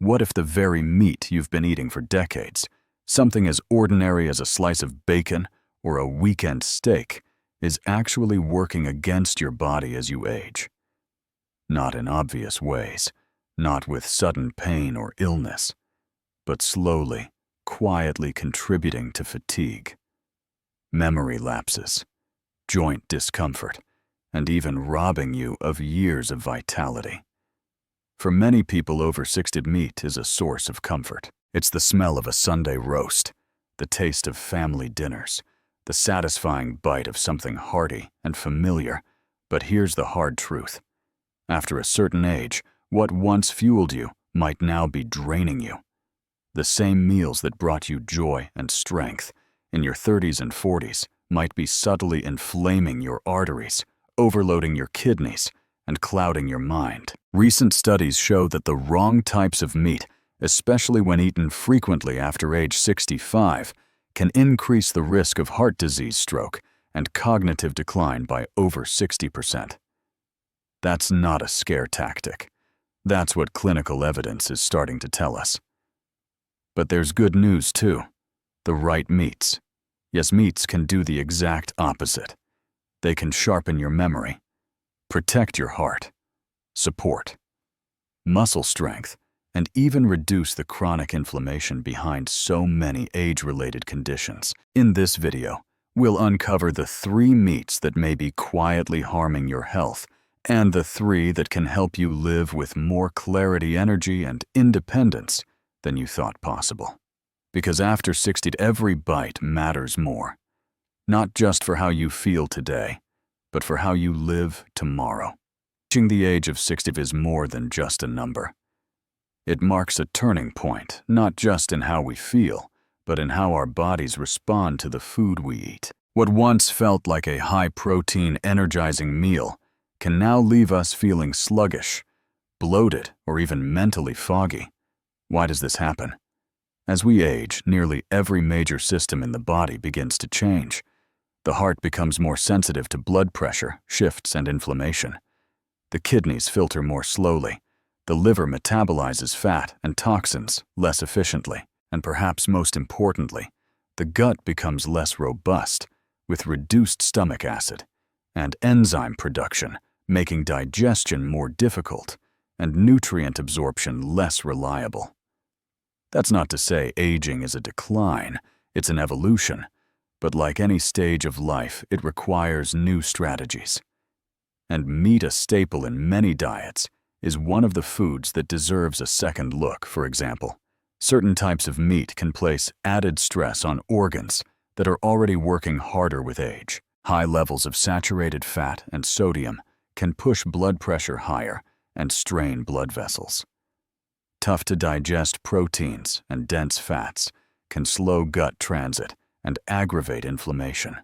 What if the very meat you've been eating for decades, something as ordinary as a slice of bacon or a weekend steak, is actually working against your body as you age? Not in obvious ways, not with sudden pain or illness, but slowly, quietly contributing to fatigue, memory lapses, joint discomfort, and even robbing you of years of vitality. For many people, over 60, meat is a source of comfort. It's the smell of a Sunday roast, the taste of family dinners, the satisfying bite of something hearty and familiar. But here's the hard truth. After a certain age, what once fueled you might now be draining you. The same meals that brought you joy and strength in your 30s and 40s might be subtly inflaming your arteries, overloading your kidneys, and clouding your mind. Recent studies show that the wrong types of meat, especially when eaten frequently after age 65, can increase the risk of heart disease, stroke, and cognitive decline by over 60%. That's not a scare tactic. That's what clinical evidence is starting to tell us. But there's good news too. The right meats. Yes, meats can do the exact opposite. They can sharpen your memory, protect your heart, support muscle strength, and even reduce the chronic inflammation behind so many age-related conditions. In this video, we'll uncover the 3 meats that may be quietly harming your health, and the 3 that can help you live with more clarity, energy, and independence than you thought possible. Because after 60, every bite matters more, not just for how you feel today, but for how you live tomorrow. Reaching the age of 60 is more than just a number. It marks a turning point, not just in how we feel, but in how our bodies respond to the food we eat. What once felt like a high-protein, energizing meal can now leave us feeling sluggish, bloated, or even mentally foggy. Why does this happen? As we age, nearly every major system in the body begins to change. The heart becomes more sensitive to blood pressure, shifts, and inflammation. The kidneys filter more slowly. The liver metabolizes fat and toxins less efficiently. And perhaps most importantly, the gut becomes less robust, with reduced stomach acid and enzyme production, making digestion more difficult and nutrient absorption less reliable. That's not to say aging is a decline, it's an evolution. But like any stage of life, it requires new strategies. And meat, a staple in many diets, is one of the foods that deserves a second look. For example, certain types of meat can place added stress on organs that are already working harder with age. High levels of saturated fat and sodium can push blood pressure higher and strain blood vessels. Tough-to-digest proteins and dense fats can slow gut transit and aggravate inflammation.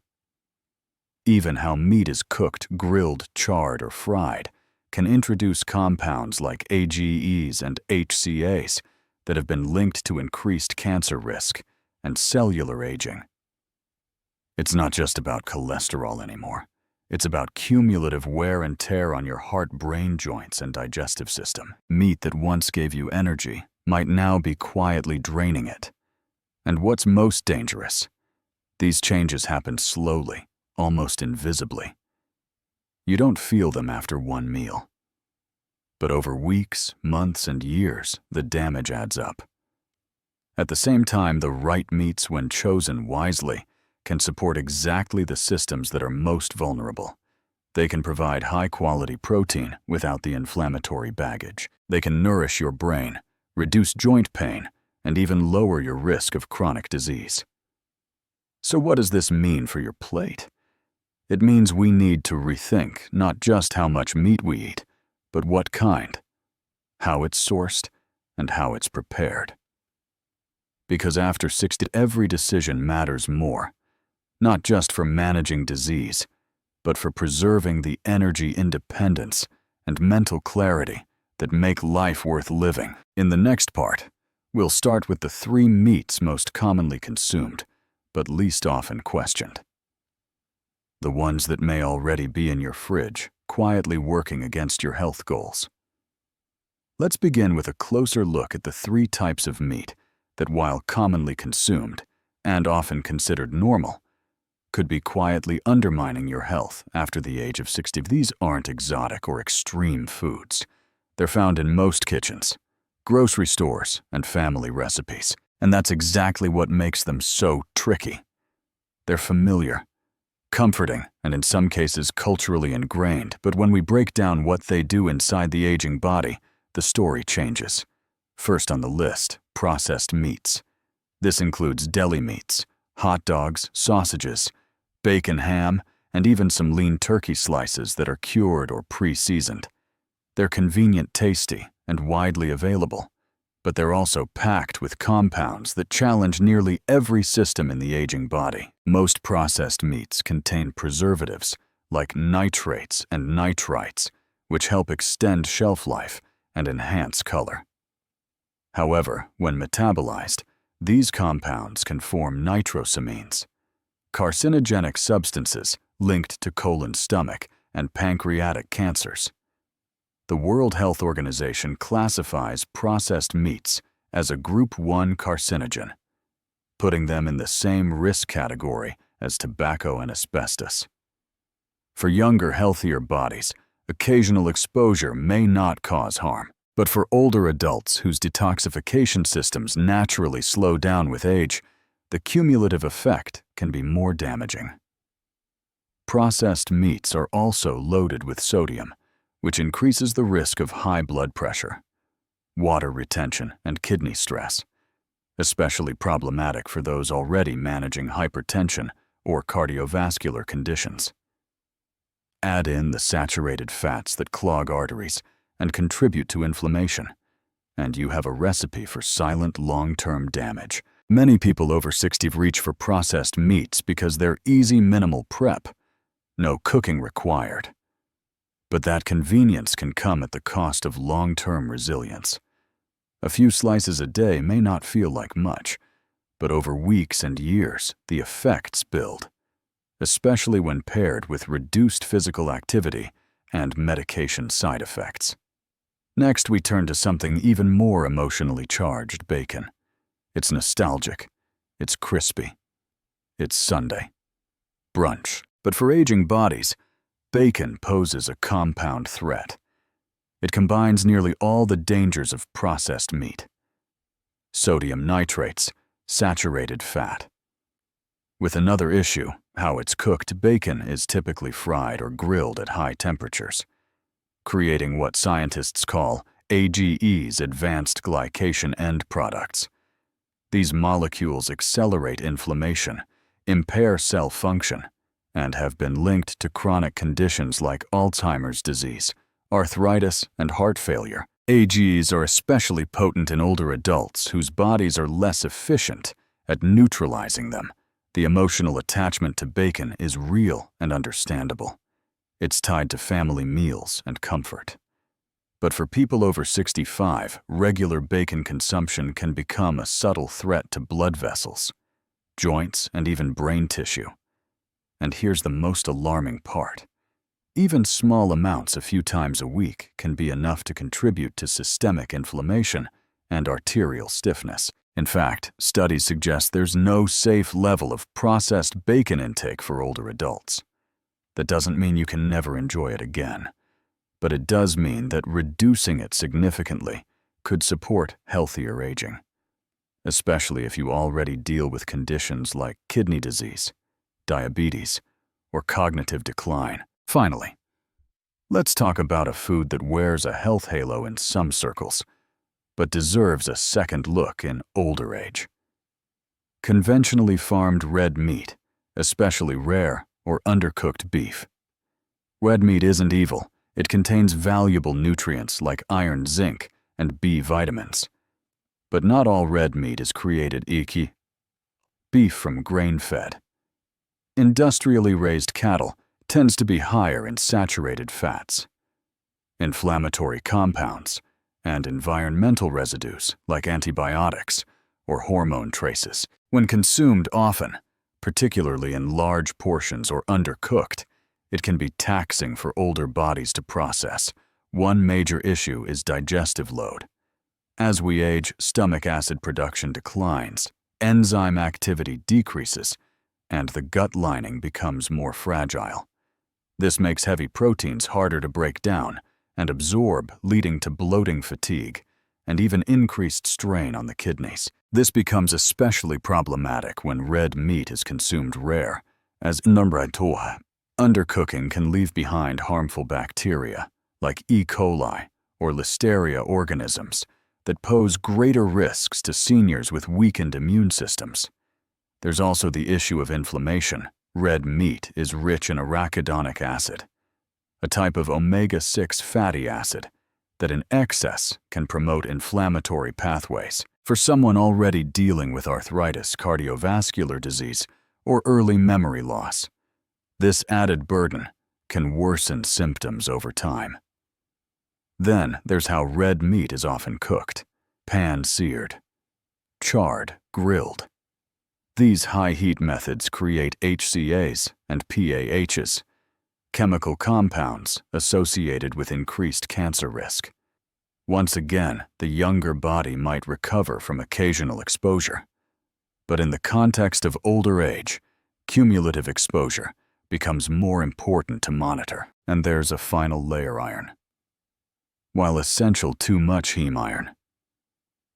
Even how meat is cooked, grilled, charred, or fried can introduce compounds like AGEs and HCAs that have been linked to increased cancer risk and cellular aging. It's not just about cholesterol anymore. It's about cumulative wear and tear on your heart, brain, joints, and digestive system. Meat that once gave you energy might now be quietly draining it. And what's most dangerous? These changes happen slowly, almost invisibly. You don't feel them after one meal. But over weeks, months, and years, the damage adds up. At the same time, the right meats, when chosen wisely, can support exactly the systems that are most vulnerable. They can provide high-quality protein without the inflammatory baggage. They can nourish your brain, reduce joint pain, and even lower your risk of chronic disease. So what does this mean for your plate? It means we need to rethink not just how much meat we eat, but what kind, how it's sourced, and how it's prepared. Because after 60, every decision matters more, not just for managing disease, but for preserving the energy independence and mental clarity that make life worth living. In the next part, we'll start with the 3 meats most commonly consumed, but least often questioned. The ones that may already be in your fridge, quietly working against your health goals. Let's begin with a closer look at the three types of meat that, while commonly consumed and often considered normal, could be quietly undermining your health after the age of 60. These aren't exotic or extreme foods. They're found in most kitchens, grocery stores, and family recipes. And that's exactly what makes them so tricky. They're familiar, comforting, and in some cases culturally ingrained, but when we break down what they do inside the aging body, the story changes. First on the list, processed meats. This includes deli meats, hot dogs, sausages, bacon, ham, and even some lean turkey slices that are cured or pre-seasoned. They're convenient, tasty, and widely available, but they're also packed with compounds that challenge nearly every system in the aging body. Most processed meats contain preservatives like nitrates and nitrites, which help extend shelf life and enhance color. However, when metabolized, these compounds can form nitrosamines, carcinogenic substances linked to colon, stomach, and pancreatic cancers. The World Health Organization classifies processed meats as a Group 1 carcinogen, putting them in the same risk category as tobacco and asbestos. For younger, healthier bodies, occasional exposure may not cause harm, but for older adults whose detoxification systems naturally slow down with age, the cumulative effect can be more damaging. Processed meats are also loaded with sodium, which increases the risk of high blood pressure, water retention, and kidney stress, especially problematic for those already managing hypertension or cardiovascular conditions. Add in the saturated fats that clog arteries and contribute to inflammation, and you have a recipe for silent long-term damage. Many people over 60 reach for processed meats because they're easy, minimal prep, no cooking required. But that convenience can come at the cost of long-term resilience. A few slices a day may not feel like much, but over weeks and years, the effects build, especially when paired with reduced physical activity and medication side effects. Next, we turn to something even more emotionally charged: bacon. It's nostalgic, it's crispy, it's Sunday brunch. But for aging bodies, bacon poses a compound threat. It combines nearly all the dangers of processed meat: sodium nitrates, saturated fat. With another issue, how it's cooked. Bacon is typically fried or grilled at high temperatures, creating what scientists call AGEs, advanced glycation end products. These molecules accelerate inflammation, impair cell function, and have been linked to chronic conditions like Alzheimer's disease, arthritis, and heart failure. AGEs are especially potent in older adults whose bodies are less efficient at neutralizing them. The emotional attachment to bacon is real and understandable. It's tied to family meals and comfort. But for people over 65, regular bacon consumption can become a subtle threat to blood vessels, joints, and even brain tissue. And here's the most alarming part. Even small amounts a few times a week can be enough to contribute to systemic inflammation and arterial stiffness. In fact, studies suggest there's no safe level of processed bacon intake for older adults. That doesn't mean you can never enjoy it again, but it does mean that reducing it significantly could support healthier aging, especially if you already deal with conditions like kidney disease, diabetes, or cognitive decline. Finally, let's talk about a food that wears a health halo in some circles, but deserves a second look in older age. Conventionally farmed red meat, especially rare or undercooked beef. Red meat isn't evil. It contains valuable nutrients like iron, zinc, and B vitamins. But not all red meat is created equal. Beef from grain-fed, industrially raised cattle tends to be higher in saturated fats, inflammatory compounds, and environmental residues like antibiotics or hormone traces. When consumed often, particularly in large portions or undercooked, it can be taxing for older bodies to process, One major issue is digestive load. As we age, stomach acid production declines, enzyme activity decreases, and the gut lining becomes more fragile. This makes heavy proteins harder to break down and absorb, leading to bloating, fatigue, and even increased strain on the kidneys. This becomes especially problematic when red meat is consumed rare, as undercooking can leave behind harmful bacteria, like E. coli or Listeria organisms, that pose greater risks to seniors with weakened immune systems. There's also the issue of inflammation. Red meat is rich in arachidonic acid, a type of omega-6 fatty acid that in excess can promote inflammatory pathways. For someone already dealing with arthritis, cardiovascular disease, or early memory loss, this added burden can worsen symptoms over time. Then there's how red meat is often cooked: pan-seared, charred, grilled. These high-heat methods create HCAs and PAHs, chemical compounds associated with increased cancer risk. Once again, the younger body might recover from occasional exposure. But in the context of older age, cumulative exposure becomes more important to monitor. And there's a final layer: iron. While essential, too much heme iron,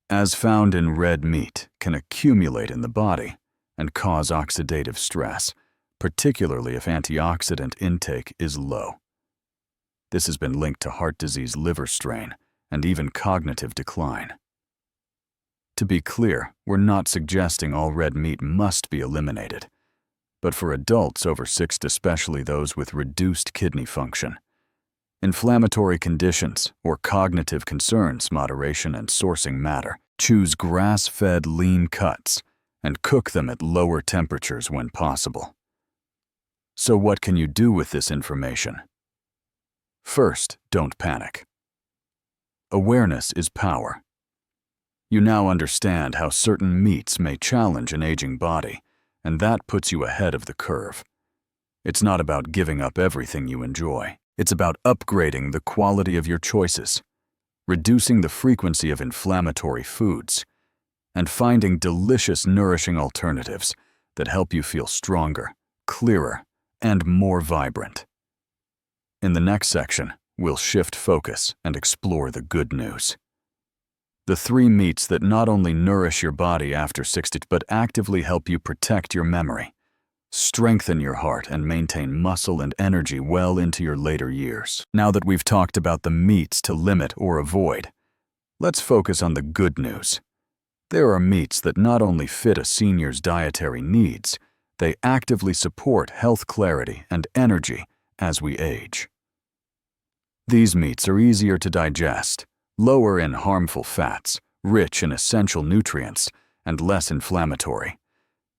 as found in red meat, can accumulate in the body and cause oxidative stress, particularly if antioxidant intake is low. This has been linked to heart disease, liver strain, and even cognitive decline. To be clear, we're not suggesting all red meat must be eliminated, but for adults over 60, especially those with reduced kidney function, inflammatory conditions, or cognitive concerns, moderation and sourcing matter. Choose grass-fed lean cuts and cook them at lower temperatures when possible. So what can you do with this information? First, don't panic. Awareness is power. You now understand how certain meats may challenge an aging body, and that puts you ahead of the curve. It's not about giving up everything you enjoy. It's about upgrading the quality of your choices, reducing the frequency of inflammatory foods, and finding delicious, nourishing alternatives that help you feel stronger, clearer, and more vibrant. In the next section, we'll shift focus and explore the good news. The 3 meats that not only nourish your body after 60, but actively help you protect your memory, strengthen your heart, and maintain muscle and energy well into your later years. Now that we've talked about the meats to limit or avoid, let's focus on the good news. There are meats that not only fit a senior's dietary needs, they actively support health, clarity, and energy as we age. These meats are easier to digest, lower in harmful fats, rich in essential nutrients, and less inflammatory.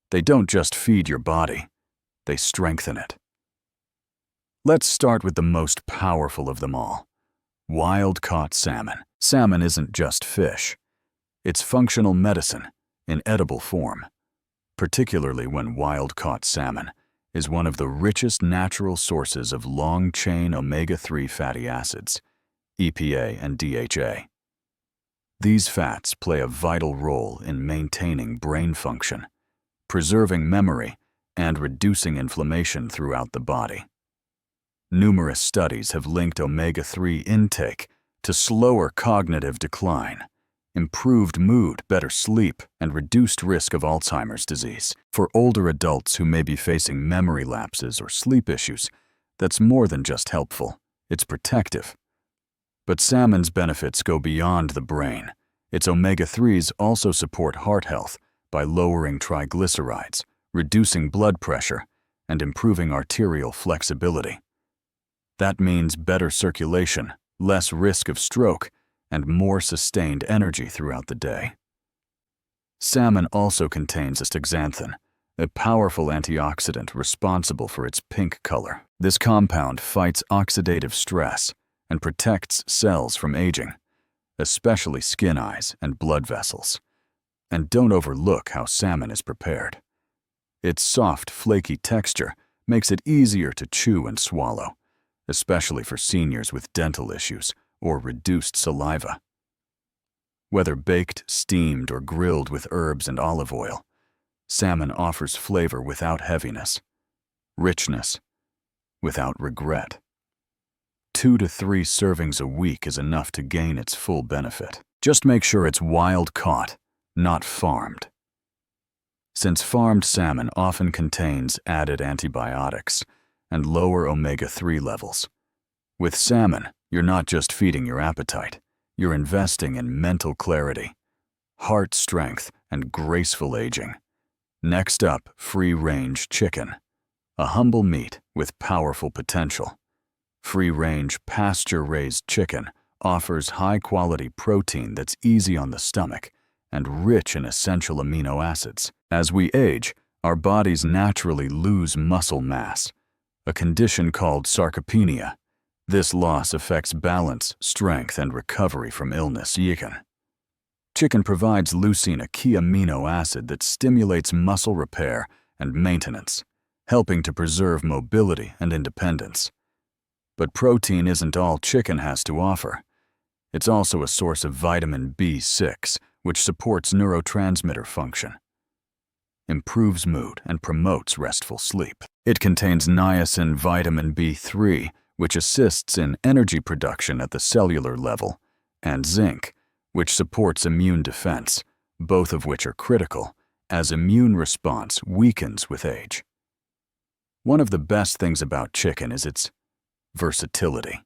They don't just feed your body, they strengthen it. Let's start with the most powerful of them all: wild-caught salmon. Salmon isn't just fish. It's functional medicine in edible form, particularly when wild-caught salmon is one of the richest natural sources of long-chain omega-3 fatty acids, EPA and DHA. These fats play a vital role in maintaining brain function, preserving memory, and reducing inflammation throughout the body. Numerous studies have linked omega-3 intake to slower cognitive decline, improved mood, better sleep, and reduced risk of Alzheimer's disease. For older adults who may be facing memory lapses or sleep issues, that's more than just helpful, it's protective. But salmon's benefits go beyond the brain. Its omega-3s also support heart health by lowering triglycerides, reducing blood pressure, and improving arterial flexibility. That means better circulation, less risk of stroke, and more sustained energy throughout the day. Salmon also contains astaxanthin, a powerful antioxidant responsible for its pink color. This compound fights oxidative stress and protects cells from aging, especially skin, eyes, and blood vessels. And don't overlook how salmon is prepared. Its soft, flaky texture makes it easier to chew and swallow, especially for seniors with dental issues or reduced saliva. Whether baked, steamed, or grilled with herbs and olive oil, salmon offers flavor without heaviness, richness without regret. 2 to 3 servings a week is enough to gain its full benefit. Just make sure it's wild-caught, not farmed. Since farmed salmon often contains added antibiotics and lower omega-3 levels, with salmon, you're not just feeding your appetite, you're investing in mental clarity, heart strength, and graceful aging. Next up, free-range chicken, a humble meat with powerful potential. Free-range, pasture-raised chicken offers high-quality protein that's easy on the stomach and rich in essential amino acids. As we age, our bodies naturally lose muscle mass, a condition called sarcopenia. This loss affects balance, strength, and recovery from illness. Chicken provides leucine, a key amino acid that stimulates muscle repair and maintenance, helping to preserve mobility and independence. But protein isn't all chicken has to offer. It's also a source of vitamin B6, which supports neurotransmitter function, improves mood, and promotes restful sleep. It contains niacin, vitamin B3, which assists in energy production at the cellular level, and zinc, which supports immune defense, both of which are critical, as immune response weakens with age. One of the best things about chicken is its versatility.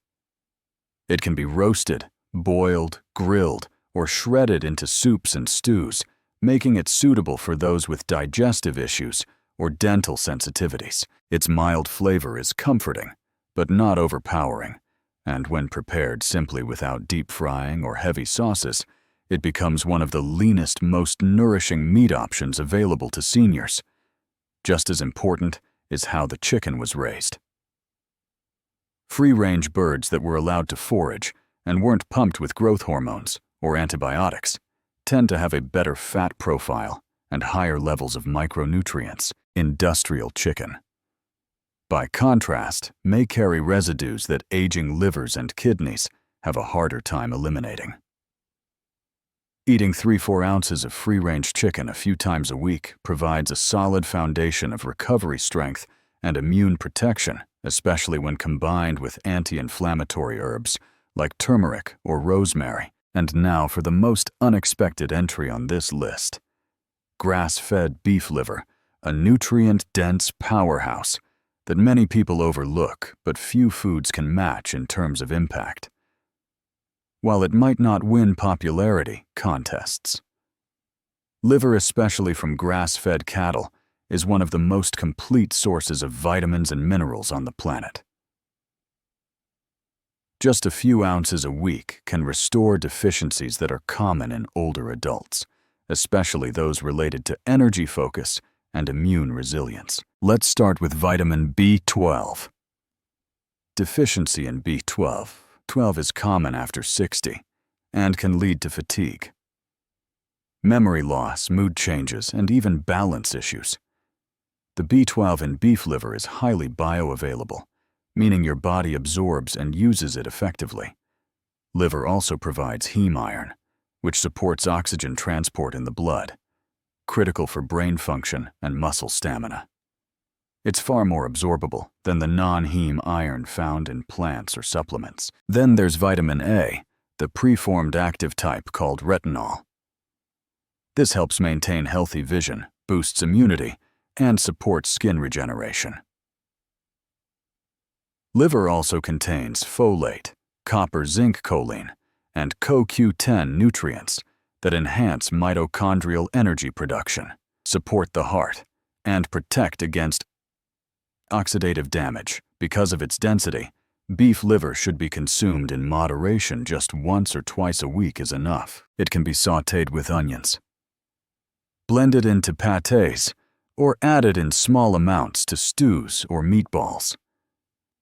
It can be roasted, boiled, grilled, or shredded into soups and stews, making it suitable for those with digestive issues or dental sensitivities. Its mild flavor is comforting, but not overpowering, and when prepared simply without deep frying or heavy sauces, it becomes one of the leanest, most nourishing meat options available to seniors. Just as important is how the chicken was raised. Free-range birds that were allowed to forage and weren't pumped with growth hormones or antibiotics tend to have a better fat profile and higher levels of micronutrients. Industrial chicken, by contrast, may carry residues that aging livers and kidneys have a harder time eliminating. Eating 3-4 ounces of free-range chicken a few times a week provides a solid foundation of recovery strength and immune protection, especially when combined with anti-inflammatory herbs like turmeric or rosemary. And now for the most unexpected entry on this list: grass-fed beef liver, a nutrient-dense powerhouse that many people overlook, but few foods can match in terms of impact. While it might not win popularity contests, liver, especially from grass-fed cattle, is one of the most complete sources of vitamins and minerals on the planet. Just a few ounces a week can restore deficiencies that are common in older adults, especially those related to energy focus and immune resilience. Let's start with vitamin B12. Deficiency in B12 is common after 60 and can lead to fatigue, memory loss, mood changes, and even balance issues. The B12 in beef liver is highly bioavailable, meaning your body absorbs and uses it effectively. Liver also provides heme iron, which supports oxygen transport in the blood, critical for brain function and muscle stamina. It's far more absorbable than the non-heme iron found in plants or supplements. Then there's vitamin A, the preformed active type called retinol. This helps maintain healthy vision, boosts immunity, and supports skin regeneration. Liver also contains folate, copper, zinc, choline, and CoQ10 nutrients that enhance mitochondrial energy production, support the heart, and protect against oxidative damage. Because of its density, beef liver should be consumed in moderation. Just once or twice a week is enough. It can be sautéed with onions, blended into pâtés, or added in small amounts to stews or meatballs.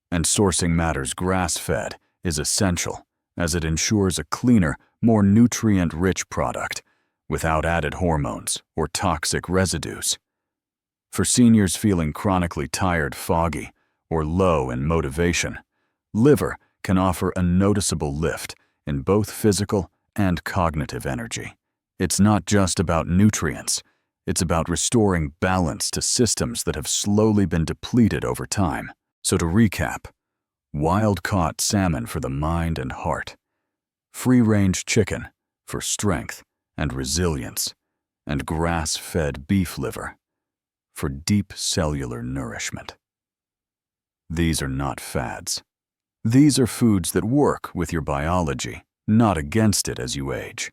And sourcing matters. Grass-fed is essential, as it ensures a cleaner, more nutrient-rich product without added hormones or toxic residues. For seniors feeling chronically tired, foggy, or low in motivation, liver can offer a noticeable lift in both physical and cognitive energy. It's not just about nutrients. It's about restoring balance to systems that have slowly been depleted over time. So to recap, wild-caught salmon for the mind and heart, free-range chicken for strength and resilience, and grass-fed beef liver for deep cellular nourishment. These are not fads. These are foods that work with your biology, not against it as you age.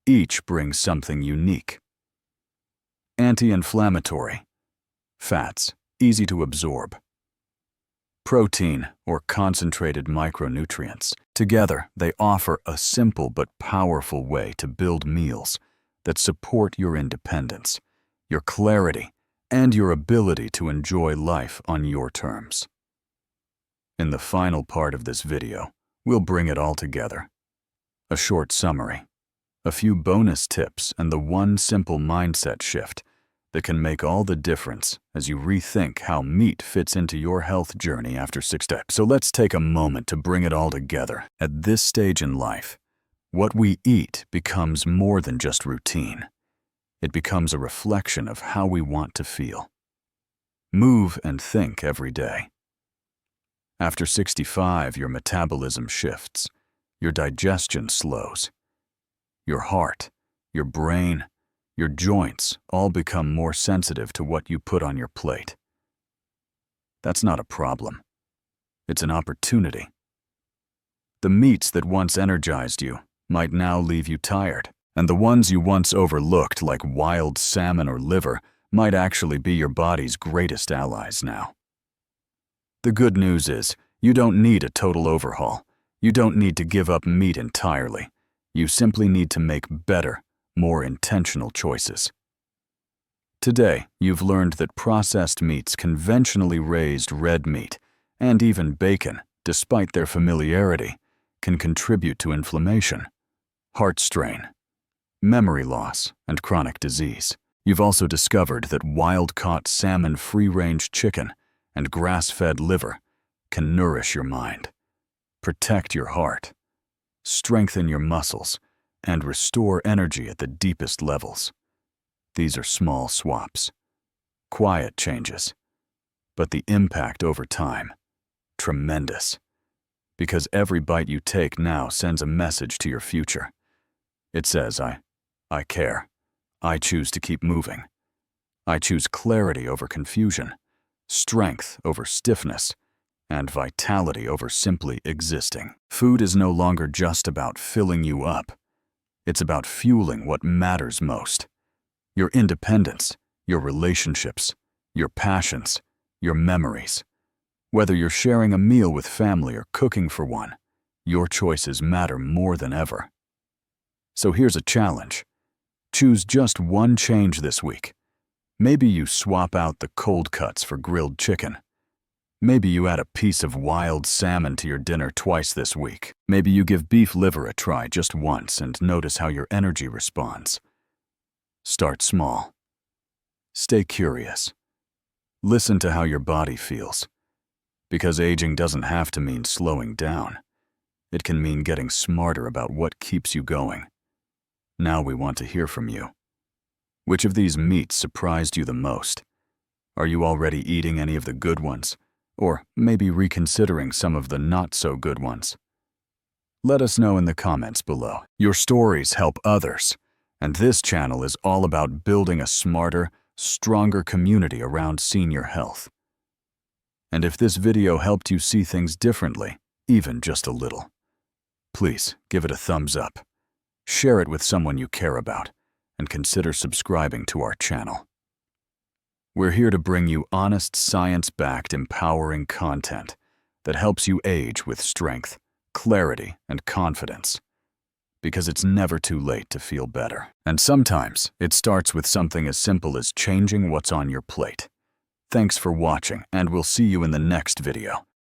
Each brings something unique. Anti-inflammatory. Fats, easy to absorb. Protein, or concentrated micronutrients. Together, they offer a simple but powerful way to build meals that support your independence, your clarity, and your ability to enjoy life on your terms. In the final part of this video, we'll bring it all together. A short summary, a few bonus tips, and the one simple mindset shift that can make all the difference as you rethink how meat fits into your health journey after 6 steps. So let's take a moment to bring it all together. At this stage in life, what we eat becomes more than just routine. It becomes a reflection of how we want to feel, move, and think every day. After 65, your metabolism shifts, your digestion slows. Your heart, your brain, your joints all become more sensitive to what you put on your plate. That's not a problem. It's an opportunity. The meats that once energized you might now leave you tired, and the ones you once overlooked, like wild salmon or liver, might actually be your body's greatest allies now. The good news is, you don't need a total overhaul. You don't need to give up meat entirely. You simply need to make better, more intentional choices. Today, you've learned that processed meats, conventionally raised red meat, and even bacon, despite their familiarity, can contribute to inflammation, heart strain, memory loss, and chronic disease. You've also discovered that wild-caught salmon, free-range chicken, and grass-fed liver can nourish your mind, protect your heart, strengthen your muscles, and restore energy at the deepest levels. These are small swaps, quiet changes, but the impact over time, tremendous. Because every bite you take now sends a message to your future. It says, I care. I choose to keep moving. I choose clarity over confusion, strength over stiffness, and vitality over simply existing. Food is no longer just about filling you up. It's about fueling what matters most. Your independence, your relationships, your passions, your memories. Whether you're sharing a meal with family or cooking for one, your choices matter more than ever. So here's a challenge. Choose just one change this week. Maybe you swap out the cold cuts for grilled chicken. Maybe you add a piece of wild salmon to your dinner twice this week. Maybe you give beef liver a try just once and notice how your energy responds. Start small. Stay curious. Listen to how your body feels. Because aging doesn't have to mean slowing down. It can mean getting smarter about what keeps you going. Now we want to hear from you. Which of these meats surprised you the most? Are you already eating any of the good ones? Or maybe reconsidering some of the not-so-good ones? Let us know in the comments below. Your stories help others, and this channel is all about building a smarter, stronger community around senior health. And if this video helped you see things differently, even just a little, please give it a thumbs up, share it with someone you care about, and consider subscribing to our channel. We're here to bring you honest, science-backed, empowering content that helps you age with strength, clarity, and confidence. Because it's never too late to feel better. And sometimes it starts with something as simple as changing what's on your plate. Thanks for watching, and we'll see you in the next video.